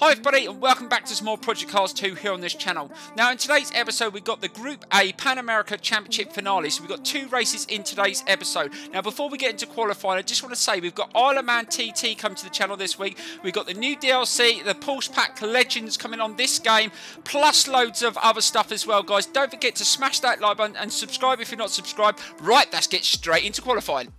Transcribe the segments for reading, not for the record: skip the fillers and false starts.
Hi everybody and welcome back to some more Project Cars 2 here on this channel. Now in today's episode we've got the Group A Pan America Championship finale, so we've got two races in today's episode. Now before we get into qualifying, I just want to say we've got Isle of Man TT come to the channel this week. We've got the new DLC, the Porsche Pack Legends coming on this game, plus loads of other stuff as well, guys. Don't forget to smash that like button and subscribe if you're not subscribed. Right, let's get straight into qualifying.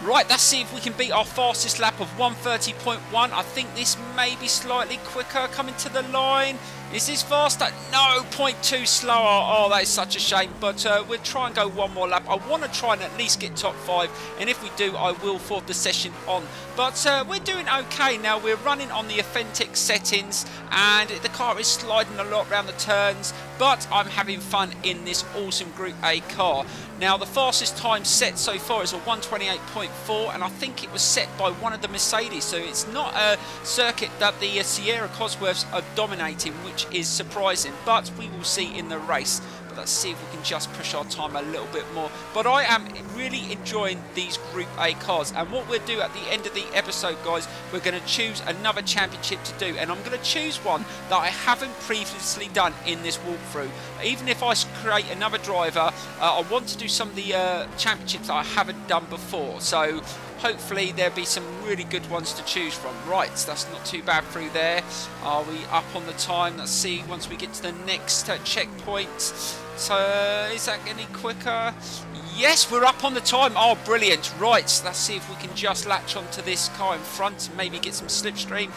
Right, let's see if we can beat our fastest lap of 1:30.1. I think this may be slightly quicker coming to the line. Is this faster? No, 0.2 slower. Oh, that is such a shame. But we'll try and go one more lap. I want to try and at least get top 5. And if we do, I will forward the session on. But we're doing okay now. We're running on the authentic settings. And the car is sliding a lot around the turns. But I'm having fun in this awesome Group A car. Now, the fastest time set so far is a 1:28.4. And I think it was set by one of the Mercedes. So it's not a circuit that the Sierra Cosworths are dominating, which is surprising, but we will see in the race. But let's see if we can just push our time a little bit more. But I am really enjoying these Group A cars, and what we'll do at the end of the episode, guys, we're going to choose another championship to do, and I'm going to choose one that I haven't previously done in this walkthrough. Even if I create another driver, I want to do some of the championships that I haven't done before, so hopefully there'll be some really good ones to choose from. Right, so that's not too bad through there. Are we up on the time? Let's see once we get to the next checkpoint. So is that any quicker? Yes, we're up on the time. Oh, brilliant. Right, so let's see if we can just latch onto this car in front and maybe get some slipstream.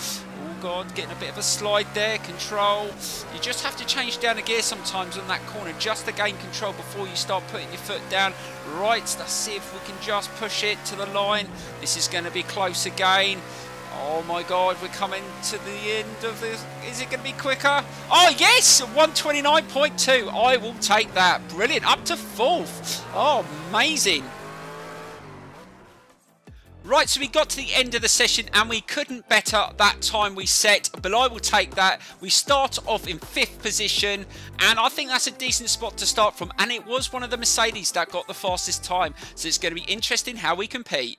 Oh God, getting a bit of a slide there. Control. You just have to change down a gear sometimes on that corner just to gain control before you start putting your foot down. Right, let's see if we can just push it to the line. This is going to be close again. Oh my God, we're coming to the end of this. Is it going to be quicker? Oh yes, 1:29.2. I will take that. Brilliant, up to 4th. Oh, amazing. Right, so we got to the end of the session and we couldn't better that time we set, but I will take that. We start off in 5th position, and I think that's a decent spot to start from, and it was one of the Mercedes that got the fastest time, so it's going to be interesting how we compete.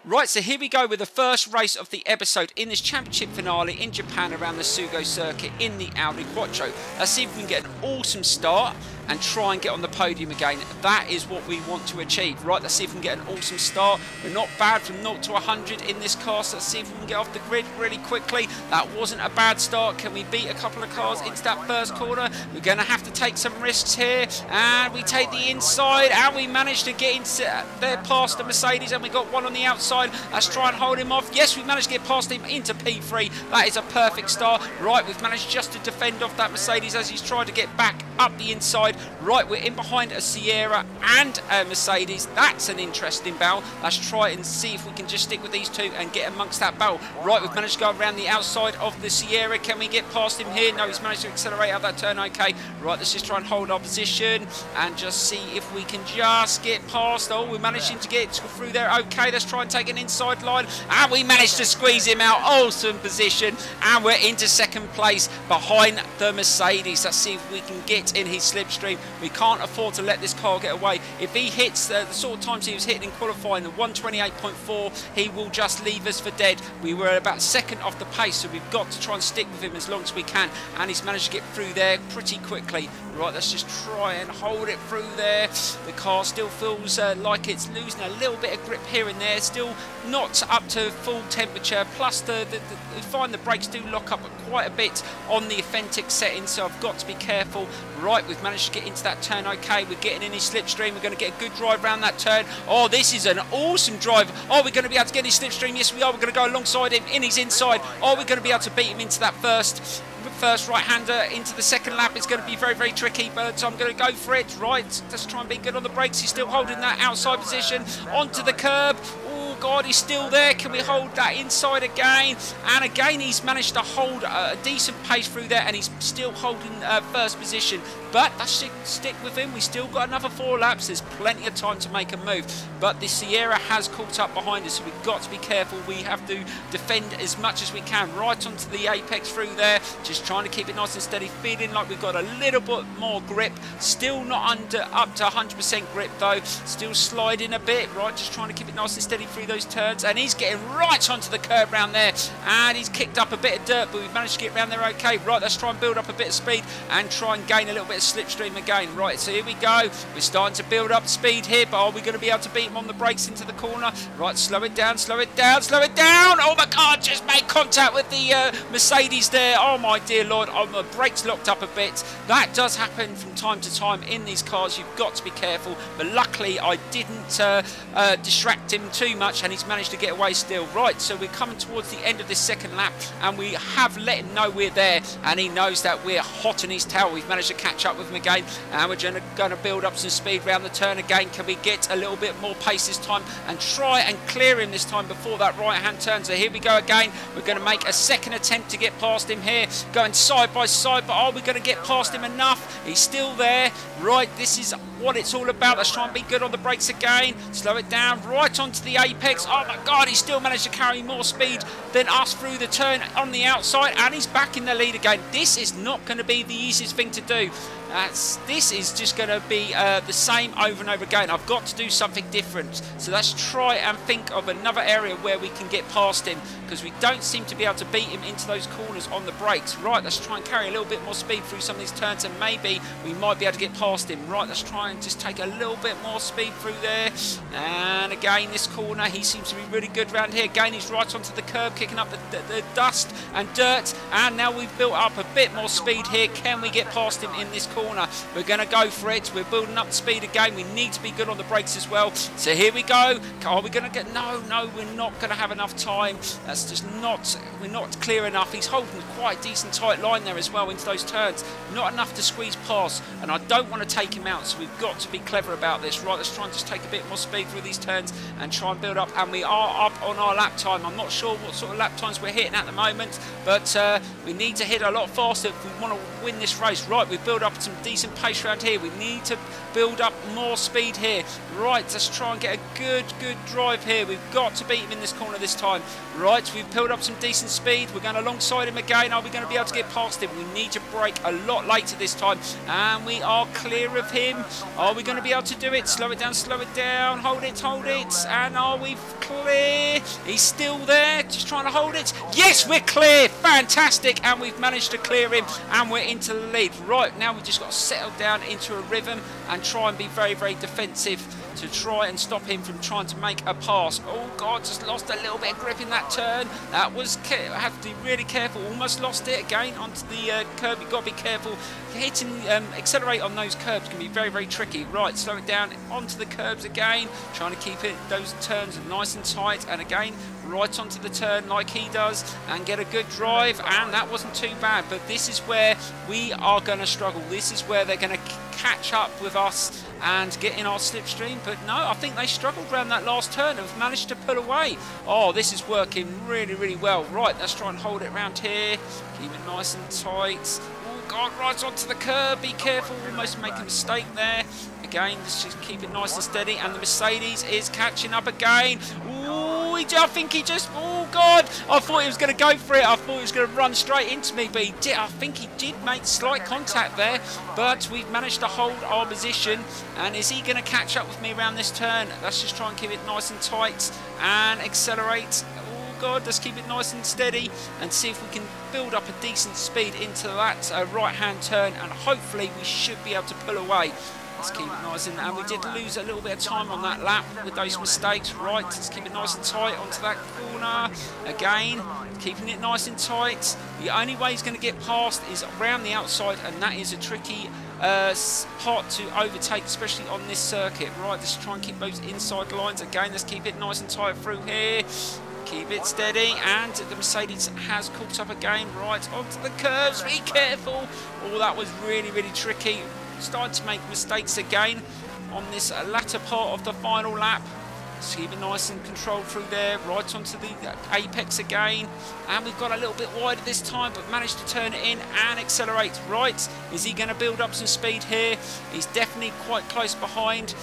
Right, so here we go with the first race of the episode in this championship finale in Japan around the Sugo circuit in the Audi Quattro. Let's see if we can get an awesome start and try and get on the podium again. That is what we want to achieve. Right, let's see if we can get an awesome start. We're not bad from 0 to 100 in this car, so let's see if we can get off the grid really quickly. That wasn't a bad start. Can we beat a couple of cars into that first corner? We're going to have to take some risks here, and we take the inside, and we managed to get into there past the Mercedes, and we got one on the outside. Let's try and hold him off. Yes, we managed to get past him into P3. That is a perfect start. Right, we've managed just to defend off that Mercedes as he's tried to get back up the inside. Right, we're in behind a Sierra and a Mercedes. That's an interesting battle. Let's try and see if we can just stick with these two and get amongst that battle. Right, we've managed to go around the outside of the Sierra. Can we get past him here? No, he's managed to accelerate out that turn. Okay, right, let's just try and hold our position and just see if we can just get past. Oh, we're managing to get through there. Okay, let's try and take an inside line, and we managed to squeeze him out. Awesome position, and we're into 2nd place behind the Mercedes. Let's see if we can get in his slipstream. We can't afford to let this car get away. If he hits the sort of times he was hitting in qualifying, the 1:28.4, he will just leave us for dead. We were about 2nd off the pace, so we've got to try and stick with him as long as we can, and he's managed to get through there pretty quickly. Right, let's just try and hold it through there. The car still feels like it's losing a little bit of grip here and there. Still not up to full temperature, plus we find the brakes do lock up quite a bit on the authentic settings, so I've got to be careful. Right, we've managed to get into that turn. Okay, we're getting in his slipstream. We're going to get a good drive around that turn. Oh, this is an awesome drive. Oh, we're going to be able to get his slipstream. Yes, we are. We're going to go alongside him in his inside. Oh, we're going to be able to beat him into that first right-hander into the 2nd lap. It's going to be very, very tricky, but I'm going to go for it. Right, let's try and be good on the brakes. He's still holding that outside position onto the curb. Oh God, he's still there. Can we hold that inside again? And again, he's managed to hold a decent pace through there, and he's still holding 1st position. But let's stick with him. We still got another 4 laps. There's plenty of time to make a move. But the Sierra has caught up behind us, so we've got to be careful. We have to defend as much as we can. Right onto the apex through there, just trying to keep it nice and steady, feeling like we've got a little bit more grip. Still not up to 100% grip though, still sliding a bit. Right, just trying to keep it nice and steady through those turns, and he's getting right onto the curb round there, and he's kicked up a bit of dirt, but we've managed to get around there okay. Right, let's try and build up a bit of speed and try and gain a little bit of slipstream again. Right, so here we go. We're starting to build up speed here, but are we going to be able to beat him on the brakes into the corner? Right, slow it down, slow it down, slow it down. Oh my God, just made contact with the Mercedes there. Oh my dear Lord, the brakes locked up a bit. That does happen from time to time in these cars. You've got to be careful, but luckily I didn't distract him too much, and he's managed to get away still. Right, so we're coming towards the end of this second lap, and we have let him know we're there, and he knows that we're hot in his tail. We've managed to catch up with him again, and we're going to build up some speed round the turn again. Can we get a little bit more pace this time and try and clear him this time before that right hand turn? So here we go again. We're going to make a second attempt to get past him here, going side by side, but are we going to get past him enough? He's still there. Right, this is what it's all about. Let's try and be good on the brakes again. Slow it down right onto the apex. Oh my God, he still managed to carry more speed than us through the turn on the outside, and he's back in the lead again. This is not going to be the easiest thing to do. This is just going to be the same over and over again. I've got to do something different. So let's try and think of another area where we can get past him, because we don't seem to be able to beat him into those corners on the brakes. Right, let's try and carry a little bit more speed through some of these turns, and maybe we might be able to get past him. Right, let's try and just take a little bit more speed through there. And again, this corner, he seems to be really good around here. Again, he's right onto the curb, kicking up the dust and dirt. And now we've built up a bit more speed here. Can we get past him in this corner? We're going to go for it. We're building up the speed again. We need to be good on the brakes as well. So here we go. Are we going to get... No, we're not going to have enough time. That's just not... We're not clear enough. He's holding quite a decent tight line there as well into those turns. Not enough to squeeze past, and I don't want to take him out, so we've got to be clever about this. Right, let's try and just take a bit more speed through these turns and try and build up, and we are up on our lap time. I'm not sure what sort of lap times we're hitting at the moment, but we need to hit a lot faster if we want to win this race. Right, we've built up some decent pace around here. We need to build up more speed here. Right, let's try and get a good drive here. We've got to beat him in this corner this time. Right, we've built up some decent speed. We're going alongside him again. Are we going to be able to get past him? We need to brake a lot later this time, and we are clear of him. Are we going to be able to do it? Slow it down, hold it, and are we clear? He's still there, just trying to hold it. Yes, we're clear. Fantastic, and we've managed to clear him, and we're into the lead. Right, now we've just got to settle down into a rhythm and try and be very defensive to try and stop him from trying to make a pass. Oh God, just lost a little bit of grip in that turn. That was... I have to be really careful. Almost lost it again onto the curb. You've got to be careful. Hitting accelerate on those curbs can be very tricky. Right, slow it down onto the curbs again, trying to keep those turns nice and tight, and again right onto the turn like he does, and get a good drive. And that wasn't too bad, but this is where we are going to struggle. This is where they're going to catch up with us and get in our slipstream. But no, I think they struggled around that last turn and have managed to pull away. Oh, this is working really well. Right, let's try and hold it around here, keep it nice and tight. Oh God, right onto the curb, be careful, almost make a mistake there. Again, let's just keep it nice and steady, and the Mercedes is catching up again. Ooh, I think he just... Oh God, I thought he was going to go for it. I thought he was going to run straight into me, but he did. I think he did make slight contact there, but we've managed to hold our position. And is he going to catch up with me around this turn? Let's just try and keep it nice and tight and accelerate. Oh God, let's keep it nice and steady and see if we can build up a decent speed into that right-hand turn, and hopefully we should be able to pull away. Let's keep it nice, and we did lose a little bit of time on that lap with those mistakes. Right, let's keep it nice and tight onto that corner. Again, keeping it nice and tight. The only way he's going to get past is around the outside, and that is a tricky part to overtake, especially on this circuit. Right, let's try and keep those inside lines. Again, let's keep it nice and tight through here. Keep it steady, and the Mercedes has caught up again. Right onto the curves, be careful. Oh, that was really tricky. Starting to make mistakes again on this latter part of the final lap. Let's keep it nice and controlled through there, right onto the apex again, and we've got a little bit wider this time, but managed to turn it in and accelerate. Right, is he going to build up some speed here? He's definitely quite close behind.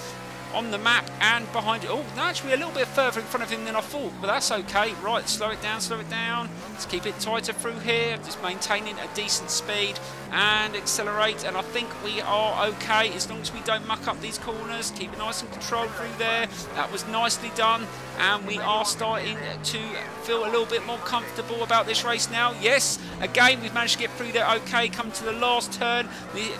on the map and behind it. Oh, no, actually a little bit further in front of him than I thought, but that's okay. Right, slow it down, slow it down. Let's keep it tighter through here, just maintaining a decent speed and accelerate, and I think we are okay as long as we don't muck up these corners. Keep it nice and controlled through there. That was nicely done, and we are starting to feel a little bit more comfortable about this race now. Yes, again, we've managed to get through there okay. Come to the last turn,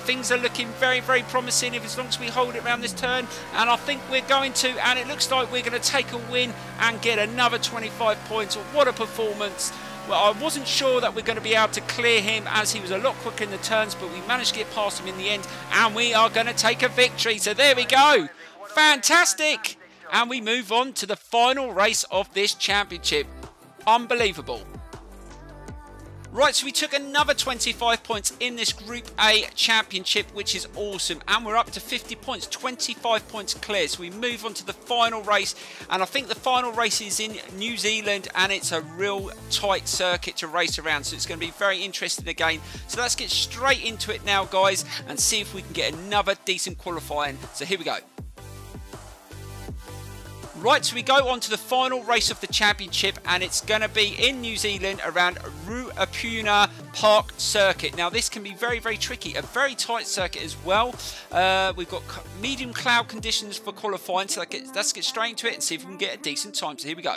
things are looking very, very promising as long as we hold it around this turn, and I think we're going to, and it looks like we're going to take a win and get another 25 points. What a performance. Well, I wasn't sure that we're going to be able to clear him as he was a lot quicker in the turns, but we managed to get past him in the end, and we are going to take a victory. So there we go. Fantastic. And we move on to the final race of this championship. Unbelievable. Right, so we took another 25 points in this Group A championship, which is awesome. And we're up to 50 points, 25 points clear. So we move on to the final race. And I think the final race is in New Zealand, and it's a real tight circuit to race around. So it's going to be very interesting again. So let's get straight into it now, guys, and see if we can get another decent qualifying. So here we go. Right, so we go on to the final race of the championship, and it's going to be in New Zealand around Ruapuna Park Circuit. Now, this can be very, very tricky. A very tight circuit as well. We've got medium cloud conditions for qualifying, so let's get straight into it and see if we can get a decent time. So here we go.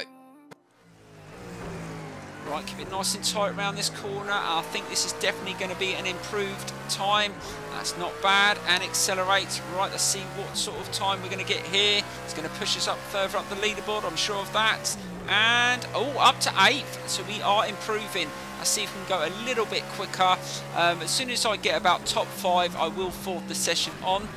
Right, keep it nice and tight around this corner. I think this is definitely going to be an improved time. That's not bad. And accelerate. Right, let's see what sort of time we're going to get here. It's going to push us up further up the leaderboard, I'm sure of that. And, oh, up to 8th. So we are improving. Let's see if we can go a little bit quicker. As soon as I get about top 5, I will forward the session on.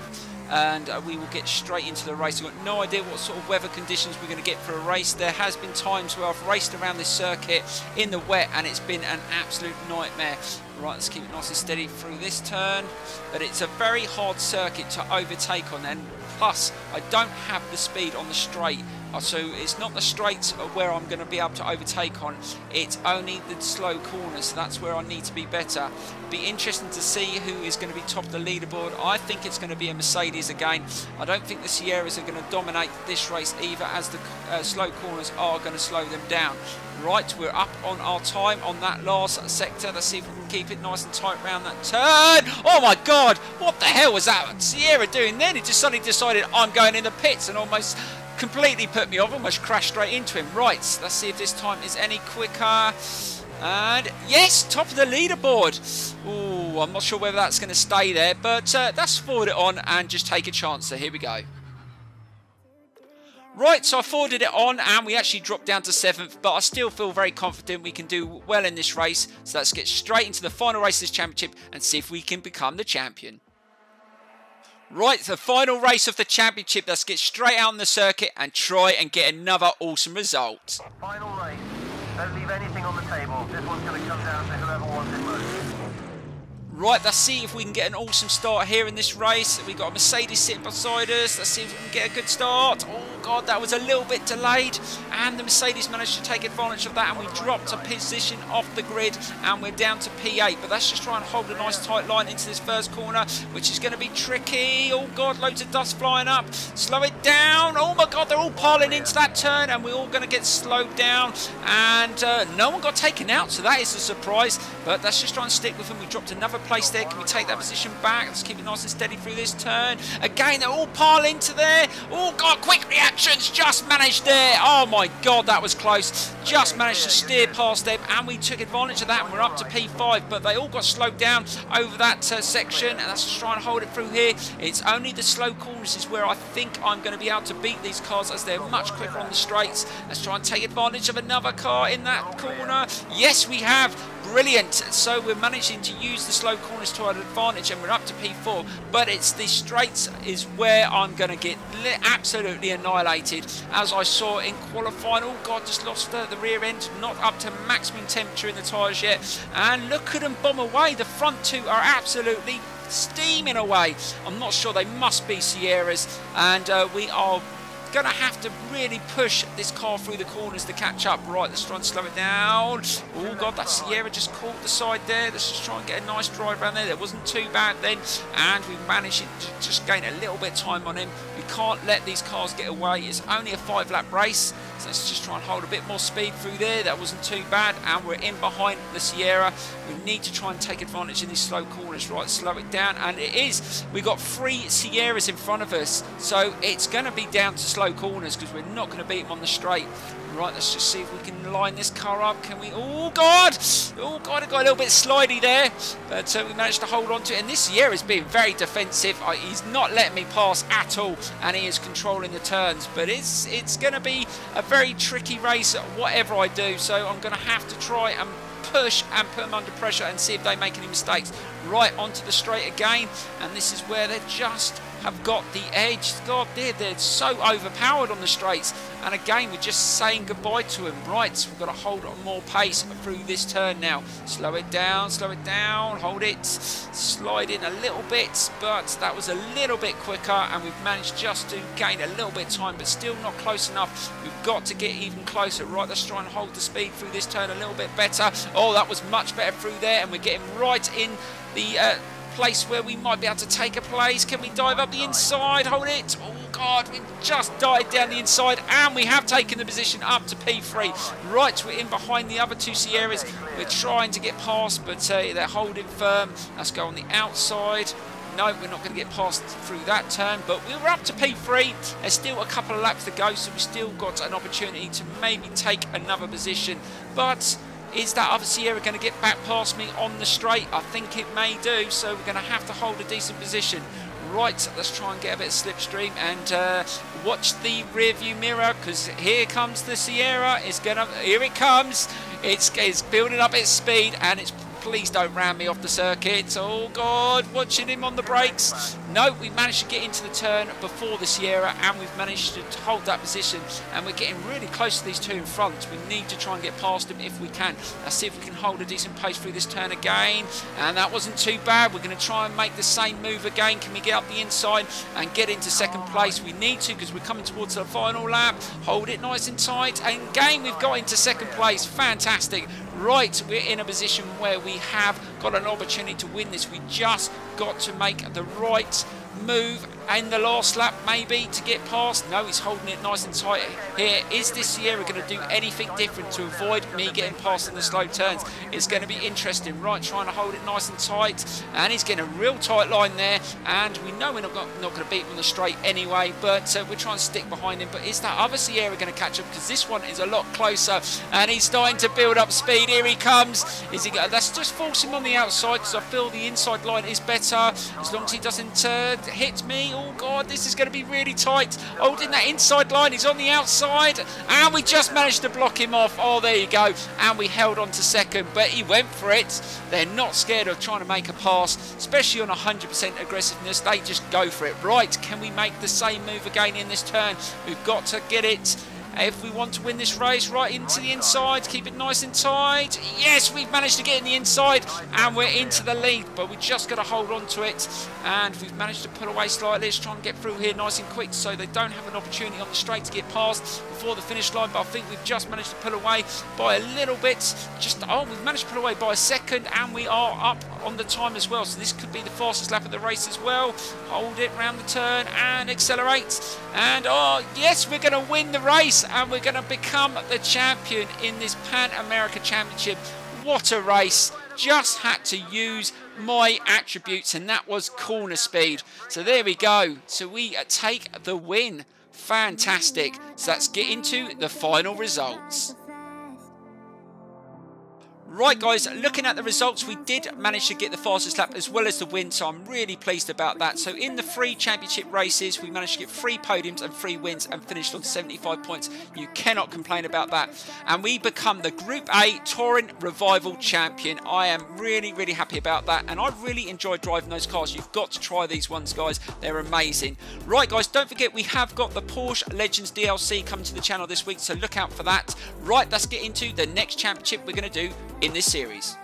And we will get straight into the race. I've got no idea what sort of weather conditions we're going to get for a race. There has been times where I've raced around this circuit in the wet, and it's been an absolute nightmare. Right, let's keep it nice and steady through this turn. But it's a very hard circuit to overtake on, and plus I don't have the speed on the straight. So it's not the straights where I'm going to be able to overtake on. It's only the slow corners. So that's where I need to be better. Be interesting to see who is going to be top of the leaderboard. I think it's going to be a Mercedes again. I don't think the Sierras are going to dominate this race either, as the slow corners are going to slow them down. Right, we're up on our time on that last sector. Let's see if we can keep it nice and tight around that turn. Oh my God, what the hell was that Sierra doing then? He just suddenly decided I'm going in the pits and almost completely put me off, almost crashed straight into him. Right, let's see if this time is any quicker. And yes, top of the leaderboard. Oh, I'm not sure whether that's going to stay there, but let's forward it on and just take a chance. So here we go. Right, so I forwarded it on and we actually dropped down to 7th, but I still feel very confident we can do well in this race. So let's get straight into the final race of this championship and see if we can become the champion. Right, the final race of the championship. Let's get straight out on the circuit and try and get another awesome result. Final race. Don't leave anything on the table. This one's going to come down to whoever wants it most. Right, let's see if we can get an awesome start here in this race. We've got a Mercedes sitting beside us. Let's see if we can get a good start. Oh God, that was a little bit delayed, and the Mercedes managed to take advantage of that, and we dropped a position off the grid, and we're down to P8. But let's just try and hold a nice tight line into this first corner, which is going to be tricky. Oh God, loads of dust flying up. Slow it down. Oh my God, they're all piling into that turn, and we're all going to get slowed down, and no one got taken out, so that is a surprise. But let's just try and stick with them. We dropped another place there. Can we take that position back? Let's keep it nice and steady through this turn. Again, they're all pile into there. Oh God, quick reactions. Just managed there. Oh my God, that was close. Just managed to steer past them, and we took advantage of that, and we're up to P5. But they all got slowed down over that section, and let's just try and hold it through here. It's only the slow corners is where I think I'm going to be able to beat these cars, as they're much quicker on the straights. Let's try and take advantage of another car in that corner. Yes, we have. Brilliant. So we're managing to use the slow corners to our advantage, and we're up to P4, but it's the straights is where I'm going to get absolutely annihilated, as I saw in qualifying. Oh God, just lost the rear end, not up to maximum temperature in the tyres yet, and look at them bomb away. The front two are absolutely steaming away. I'm not sure, they must be Sierras, and we are going to have to really push this car through the corners to catch up. Right, let's try and slow it down. Oh God, that Sierra just caught the side there. Let's just try and get a nice drive around there. That wasn't too bad then, and we managed to just gain a little bit of time on him. We can't let these cars get away. It's only a 5-lap race, so let's just try and hold a bit more speed through there. That wasn't too bad, and we're in behind the Sierra. We need to try and take advantage in these slow corners. Right, slow it down, and it is. We got 3 Sierras in front of us, so it's going to be down to slow corners because we're not going to beat them on the straight. Right, let's just see if we can line this car up. Can we? Oh God! Oh God, it got a little bit slidey there, but we managed to hold on to it. And this Sierra is being very defensive. He's not letting me pass at all, and he is controlling the turns. But it's going to be a very tricky race, whatever I do. So I'm going to have to try and push and put them under pressure and see if they make any mistakes. Right, onto the straight again, and this is where they just have got the edge. God, they're so overpowered on the straights, and again we're just saying goodbye to them. Right, we've got to hold on more pace through this turn now. Slow it down, hold it, slide in a little bit, but that was a little bit quicker, and we've managed just to gain a little bit of time, but still not close enough. We've got to get even closer. Right, let's try and hold the speed through this turn a little bit better. Oh, that was much better through there, and we're getting right in the place where we might be able to take a place. Can we dive up the inside? Hold it. Oh God, we just dived down the inside, and we have taken the position up to P3. Right, we're in behind the other 2 Sierras. We're trying to get past, but they're holding firm. Let's go on the outside. No, we're not going to get past through that turn, but we were up to P3. There's still a couple of laps to go, so we've still got an opportunity to maybe take another position. But is that other Sierra going to get back past me on the straight? I think it may do, so we're going to have to hold a decent position. Right, let's try and get a bit of slipstream and watch the rear view mirror, because here comes the Sierra. Here it comes. It's building up its speed, and it's. Please don't ram me off the circuit. Oh God, watching him on the brakes. No, we managed to get into the turn before the Sierra, and we've managed to hold that position, and we're getting really close to these 2 in front. We need to try and get past them if we can. Let's see if we can hold a decent pace through this turn again, and that wasn't too bad. We're going to try and make the same move again. Can we get up the inside and get into 2nd place? We need to, because we're coming towards the final lap. Hold it nice and tight, and again we've got into 2nd place. Fantastic. Right, we're in a position where we have got an opportunity to win this. We just got to make the right move in the last lap, maybe, to get past. No, he's holding it nice and tight here. Is this Sierra going to do anything different to avoid me getting past in the slow turns? It's going to be interesting. Right, trying to hold it nice and tight, and he's getting a real tight line there, and we know we're not going to beat him on the straight anyway, but we're trying to stick behind him. But is that other Sierra going to catch up? Because this one is a lot closer, and he's starting to build up speed. Here he comes. Is he? Let's just force him on the outside, because I feel the inside line is better, as long as he doesn't hit me. Oh God, this is going to be really tight. Holding that inside line, he's on the outside, and we just managed to block him off. Oh, there you go, and we held on to 2nd, but he went for it. They're not scared of trying to make a pass, especially on 100% aggressiveness. They just go for it. Right, can we make the same move again in this turn? We've got to get it. If we want to win this race, right into the inside, keep it nice and tight. Yes, we've managed to get in the inside, and we're into the lead, but we just got to hold on to it, and we've managed to pull away slightly. Let's try and get through here nice and quick, so they don't have an opportunity on the straight to get past before the finish line. But I think we've just managed to pull away by a little bit. We've managed to pull away by a 2nd, and we are up on the time as well, so this could be the fastest lap of the race as well. Hold it round the turn and accelerate, and oh yes, we're going to win the race, and we're going to become the champion in this Pan America Championship. What a race. Just had to use my attributes, and that was corner speed. So there we go. So we take the win. Fantastic. So let's get into the final results. Right guys, looking at the results, we did manage to get the fastest lap as well as the win, so I'm really pleased about that. So in the 3 championship races, we managed to get 3 podiums and 3 wins and finished on 75 points. You cannot complain about that. And we become the Group A Touring Revival Champion. I am really, really happy about that, and I really enjoyed driving those cars. You've got to try these ones, guys. They're amazing. Right guys, don't forget we have got the Porsche Legends DLC coming to the channel this week, so look out for that. Right, let's get into the next championship we're going to do in this series.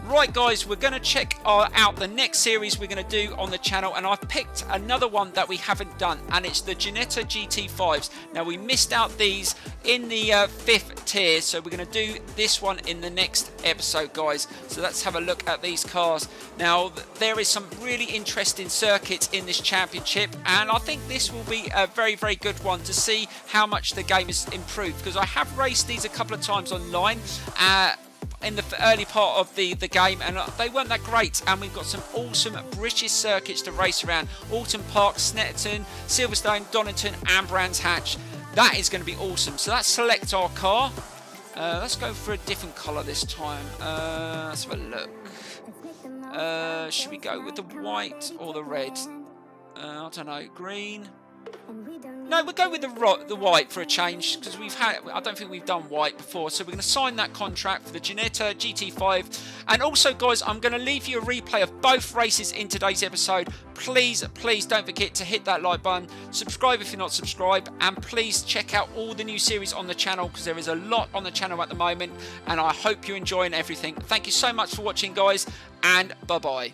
Right guys, we're going to check out the next series we're going to do on the channel, and I've picked another one that we haven't done, and it's the Ginetta GT5s. Now we missed out these in the 5th tier, so we're going to do this one in the next episode guys. So let's have a look at these cars. Now there is some really interesting circuits in this championship, and I think this will be a very good one to see how much the game has improved, because I have raced these a couple of times online in the early part of the game, and they weren't that great. And we've got some awesome British circuits to race around: Alton Park, Snetterton, Silverstone, Donington and Brands Hatch. That is going to be awesome. So let's select our car. Let's go for a different colour this time. Let's have a look. Should we go with the white or the red? I don't know, green. No, we'll go with the white for a change, because I don't think we've done white before. So we're going to sign that contract for the Ginetta GT5. And also guys, I'm going to leave you a replay of both races in today's episode. Please don't forget to hit that like button, subscribe if you're not subscribed, and please check out all the new series on the channel, because there is a lot on the channel at the moment, and I hope you're enjoying everything. Thank you so much for watching guys, and bye bye.